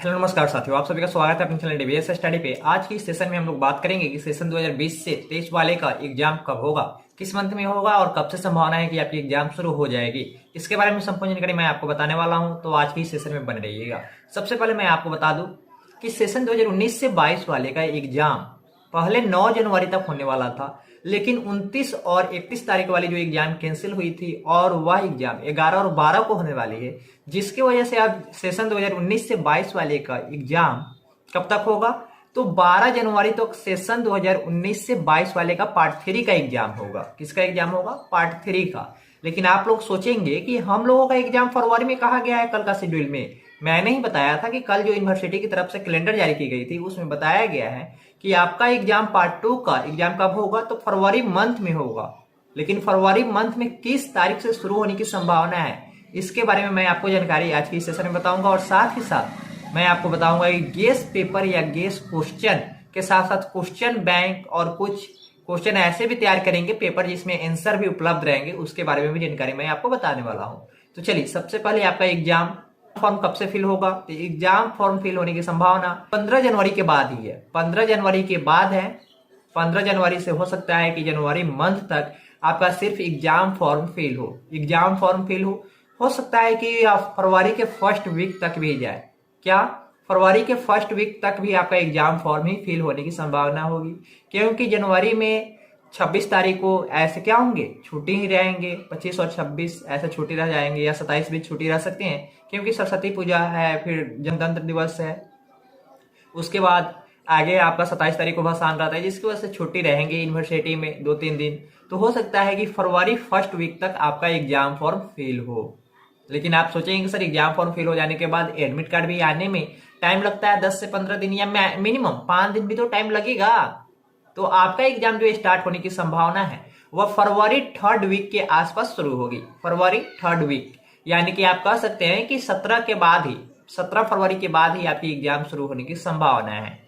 Hello नमस्कार साथियों, आप सभी का स्वागत है अपने चैनल डीबीएस स्टडी पे। आज की सेशन में हम लोग बात करेंगे कि सेशन 2020 से 23 वाले का एग्जाम कब होगा, किस मंथ में होगा और कब से संभावना है कि आपकी एग्जाम शुरू हो जाएगी। इसके बारे में संपूर्ण जानकारी मैं आपको बताने वाला हूं, तो आज की सेशन में बने रहिएगा। सबसे पहले मैं आपको बता दूं कि सेशन 2019 से 22 वाले का एग्जाम पहले 9 जनवरी तक होने वाला था, लेकिन 29 और 31 तारीख वाली जो एग्जाम कैंसिल हुई थी और वह एग्जाम 11 और 12 को होने वाली है, जिसकी वजह से अब सेशन 2019 से 22 वाले का एग्जाम कब तक होगा, तो 12 जनवरी तक सेशन 2019 से 22 वाले का पार्ट 3 का एग्जाम होगा। किसका एग्जाम होगा? पार्ट 3 का। लेकिन आप लोग सोचेंगे कि हम लोगों का एग्जाम फरवरी में कहा गया है कल का शेड्यूल में। मैंने ही बताया था कि कल जो यूनिवर्सिटी की तरफ से कैलेंडर जारी की गई थी उसमें बताया गया है कि आपका एग्जाम पार्ट 2 का एग्जाम कब होगा, तो फरवरी मंथ में होगा। लेकिन फरवरी मंथ में किस तारीख से शुरू होने की संभावना है, इसके बारे में मैं आपको जानकारी आज की सेशन में बताऊंगा। और साथ ही साथ मैं आपको बताऊंगा कि गेस पेपर या गेस क्वेश्चन के साथ साथ क्वेश्चन बैंक और कुछ क्वेश्चन ऐसे भी तैयार करेंगे पेपर जिसमें आंसर भी उपलब्ध रहेंगे, उसके बारे में भी जानकारी मैं आपको बताने वाला हूं। तो चलिए, सबसे पहले आपका एग्जाम फॉर्म कब से फिल होगा, तो एग्जाम फॉर्म फिल होने की संभावना 15 जनवरी के बाद ही है। 15 जनवरी के बाद है। 15 जनवरी से हो सकता है कि जनवरी मंथ तक आपका सिर्फ एग्जाम फॉर्म फिल हो। एग्जाम फॉर्म फिल हो सकता है कि आप फरवरी के फर्स्ट वीक तक भी जाए। क्या फरवरी के फर्स्ट वीक तक भी आपका एग्जाम फॉर्म ही फिल होने की संभावना होगी, क्योंकि जनवरी में 26 तारीख को ऐसे क्या होंगे, छुट्टी ही रहेंगे। 25 और 26 ऐसे छुट्टी रह जाएंगे, या 27 भी छुट्टी रह सकते हैं, क्योंकि सरस्वती पूजा है, फिर गणतंत्र दिवस है। उसके बाद आगे आपका 27 तारीख को भसान रहता है, जिसकी वजह से छुट्टी रहेंगी यूनिवर्सिटी में 2-3 दिन। तो हो सकता है कि फरवरी फर्स्ट वीक तक आपका एग्जाम फॉर्म फिल हो। लेकिन आप सोचेंगे सर एग्जाम फॉर्म फिल हो जाने के बाद एडमिट कार्ड भी आने में टाइम लगता है 10 से 15 दिन या मिनिमम 5 दिन भी तो टाइम लगेगा। तो आपका एग्जाम जो स्टार्ट होने की संभावना है वह फरवरी थर्ड वीक के आसपास शुरू होगी। फरवरी थर्ड वीक यानी कि आप कह सकते हैं कि 17 फरवरी के बाद ही आपकी एग्जाम शुरू होने की संभावना है।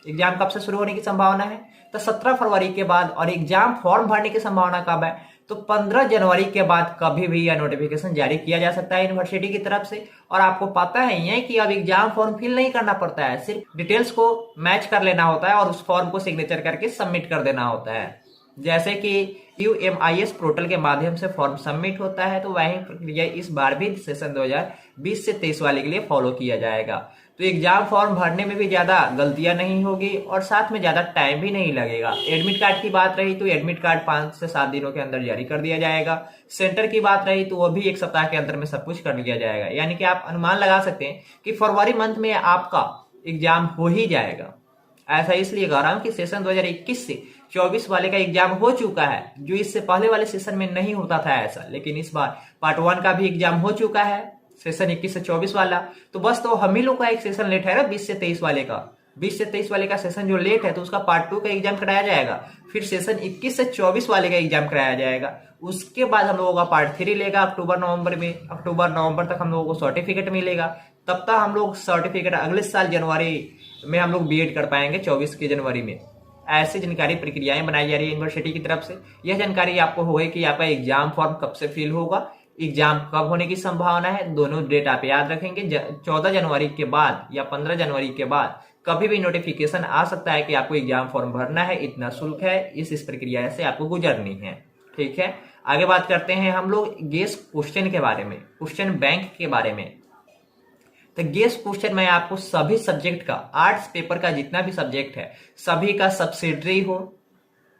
एग्जाम कब से शुरू होने की संभावना है, तो 17 फरवरी के बाद। और एग्जाम फॉर्म भरने की संभावना कब है, तो 15 जनवरी के बाद कभी भी यह नोटिफिकेशन जारी किया जा सकता है यूनिवर्सिटी की तरफ से। और आपको पता ही है कि अब एग्जाम फॉर्म फिल नहीं करना पड़ता है, सिर्फ डिटेल्स को मैच कर लेना होता है और उस फॉर्म को सिग्नेचर करके सबमिट कर देना होता है। जैसे कि UMIS पोर्टल के माध्यम से फॉर्म सबमिट होता है, तो वही प्रक्रिया इस बार भी सेशन 2020 से 23 वाले के लिए फॉलो किया जाएगा। तो एग्जाम फॉर्म भरने में भी ज्यादा गलतियां नहीं होगी और साथ में ज्यादा टाइम भी नहीं लगेगा। एडमिट कार्ड की बात रही तो एडमिट कार्ड 5 से 7 दिनों के अंदर जारी कर दिया जाएगा। सेंटर की बात रही तो वो भी 1 सप्ताह के अंदर में सब कुछ कर लिया जाएगा। यानी कि आप अनुमान लगा सकते हैं कि फरवरी मंथ में आपका एग्जाम हो ही जाएगा। ऐसा इसलिए कह रहा हूं कि सेशन 2021 से 24 वाले का एग्जाम हो चुका है, जो इससे पहले वाले सेशन में नहीं होता था ऐसा। लेकिन इस बार पार्ट 1 का भी एग्जाम हो चुका है, सेशन 21 से 24 वाला। तो बस तो हम ही लोग का एक सेशन लेट है ना 20 से 23 वाले का। 20 से 23 वाले का सेशन जो लेट है तो उसका पार्ट 2 का एग्जाम कराया जाएगा। फिर सेशन 21 से 24 वाले का एग्जाम कराया जाएगा। उसके बाद हम लोगों का पार्ट 3 लेगा अक्टूबर नवंबर में। अक्टूबर नवंबर तक हम लोगों को सर्टिफिकेट मिलेगा। तब तक हम लोग सर्टिफिकेट अगले साल जनवरी में हम लोग बीएड कर पाएंगे, 24 के जनवरी में। ऐसी जानकारी प्रक्रियाएं बनाई जा रही है यूनिवर्सिटी की तरफ से। यह जानकारी आपको होगी कि आपका एग्जाम फॉर्म कब से फिल होगा, एग्जाम कब होने की संभावना है। दोनों डेट आप याद रखेंगे। 14 जनवरी के बाद या 15 जनवरी के बाद कभी भी नोटिफिकेशन आ सकता है कि आपको एग्जाम फॉर्म भरना है, इतना शुल्क है, इस प्रक्रिया से आपको गुजरनी है। ठीक है, आगे बात करते हैं हम लोग गेस क्वेश्चन के बारे में, क्वेश्चन बैंक के बारे में। तो गेस क्वेश्चन मैं आपको सभी सब्जेक्ट का, आर्ट्स पेपर का जितना भी सब्जेक्ट है, सभी का सब्सिडरी हो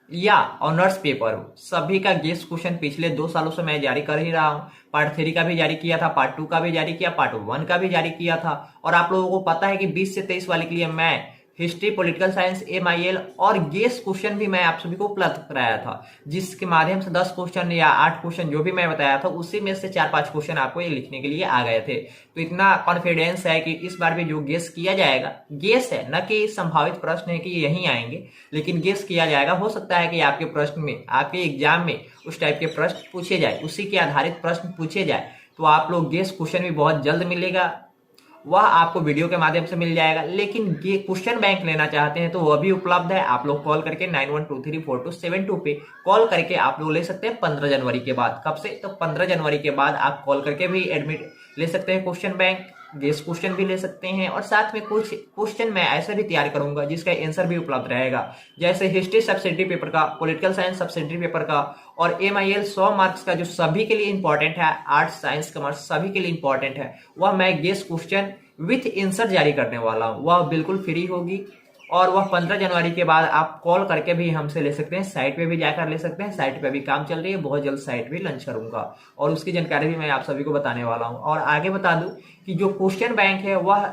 या ऑनर्स पेपर हो, सभी का गेस क्वेश्चन पिछले 2 सालों से मैं जारी कर ही रहा हूं। पार्ट 3 का भी जारी किया था, पार्ट 2 का भी जारी किया, पार्ट 1 का भी जारी किया था। और आप लोगों को पता है कि 20 से 23 वाले के लिए मैं हिस्ट्री, पॉलिटिकल साइंस, MIL और गेस क्वेश्चन भी मैं आप सभी को उपलब्ध कराया था, जिसके माध्यम से 10 क्वेश्चन या 8 क्वेश्चन जो भी मैं बताया था उसी में से 4-5 क्वेश्चन आपको ये लिखने के लिए आ गए थे। तो इतना कॉन्फिडेंस है कि इस बार भी जो गेस किया जाएगा, गेस है न कि संभावित प्रश्न है कि यहीं आएंगे, लेकिन गेस किया जाएगा। हो सकता है कि आपके प्रश्न में, आपके एग्जाम में उस टाइप के प्रश्न पूछे जाए, उसी के आधारित प्रश्न पूछे जाए। तो आप लोग गेस क्वेश्चन भी बहुत जल्द मिलेगा, वह आपको वीडियो के माध्यम से मिल जाएगा। लेकिन ये क्वेश्चन बैंक लेना चाहते हैं तो वह भी उपलब्ध है। आप लोग कॉल करके 91234272 पे कॉल करके आप लोग ले सकते हैं 15 जनवरी के बाद। कब से, तो 15 जनवरी के बाद आप कॉल करके भी एडमिट ले सकते हैं क्वेश्चन बैंक। गेस क्वेश्चन भी ले सकते हैं और साथ में कुछ क्वेश्चन मैं ऐसे भी तैयार करूंगा जिसका आंसर भी उपलब्ध रहेगा, जैसे हिस्ट्री सब्सिडरी पेपर का, पॉलिटिकल साइंस सब्सिडरी पेपर का और MIL 100 मार्क्स का जो सभी के लिए इंपॉर्टेंट है, आर्ट्स साइंस कॉमर्स सभी के लिए इंपॉर्टेंट है, वह मैं गेस क्वेश्चन विथ आंसर जारी करने वाला हूँ। वह बिल्कुल फ्री होगी और वह 15 जनवरी के बाद आप कॉल करके भी हमसे ले सकते हैं, साइट पे भी जाकर ले सकते हैं। साइट पे भी काम चल रही है, बहुत जल्द साइट भी लॉन्च करूंगा और उसकी जानकारी भी मैं आप सभी को बताने वाला हूं। और आगे बता दूं कि जो क्वेश्चन बैंक है वह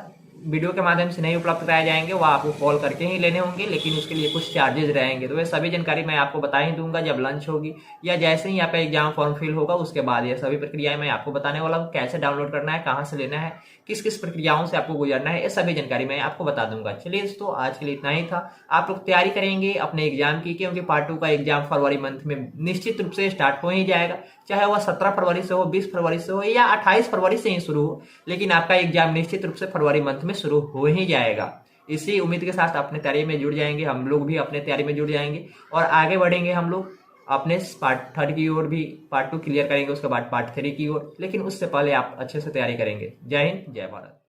वीडियो के माध्यम से नहीं उपलब्ध कराए जाएंगे, वह आपको कॉल करके ही लेने होंगे, लेकिन उसके लिए कुछ चार्जेस रहेंगे। तो वह सभी जानकारी मैं आपको बता ही दूंगा जब लॉन्च होगी या जैसे ही यहाँ पे एग्जाम फॉर्म फिल होगा उसके बाद ये सभी प्रक्रियाएं मैं आपको बताने वाला हूँ। कैसे डाउनलोड करना है, कहाँ से लेना है, किस किस प्रक्रियाओं से आपको गुजरना है, ये सभी जानकारी मैं आपको बता दूंगा। चलिए दोस्तों, आज के लिए इतना ही था। आप लोग तैयारी करेंगे अपने एग्जाम की, क्योंकि पार्ट 2 का एग्जाम फरवरी मंथ में निश्चित रूप से स्टार्ट हो ही जाएगा, चाहे वह 17 फरवरी से हो, 20 फरवरी से हो या 28 फरवरी से ही शुरू हो, लेकिन आपका एग्जाम निश्चित रूप से फरवरी मंथ में शुरू हो ही जाएगा। इसी उम्मीद के साथ अपने तैयारी में जुड़ जाएंगे, हम लोग भी अपने तैयारी में जुड़ जाएंगे और आगे बढ़ेंगे हम लोग अपने पार्ट 3 की ओर भी। पार्ट 2 क्लियर करेंगे, उसके बाद पार्ट 3 की ओर, लेकिन उससे पहले आप अच्छे से तैयारी करेंगे। जय हिंद, जय भारत।